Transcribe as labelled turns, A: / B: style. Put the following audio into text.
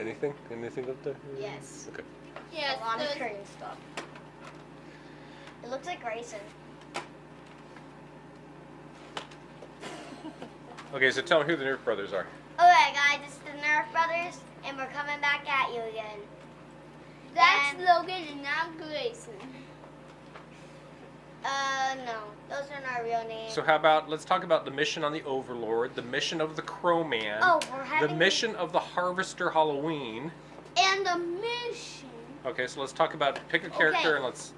A: anything? Anything up there?
B: Yes.
A: Okay.
B: Yes.
C: A lot of Korean stuff. It looks like Grayson.
A: Okay, so tell me who the Nerf Brothers are.
C: Alright guys, it's the Nerf Brothers, and we're coming back at you again.
B: That's
C: And-
B: Logan and I'm Grayson.
C: No. Those are not real names.
A: So how about, let's talk about the mission on the Overlord, the mission of the Crowman,
C: Oh, we're having...
A: the mission of the Harvester Halloween.
B: And the mission.
A: Okay, so let's talk about, pick a character
C: Okay.
A: and let's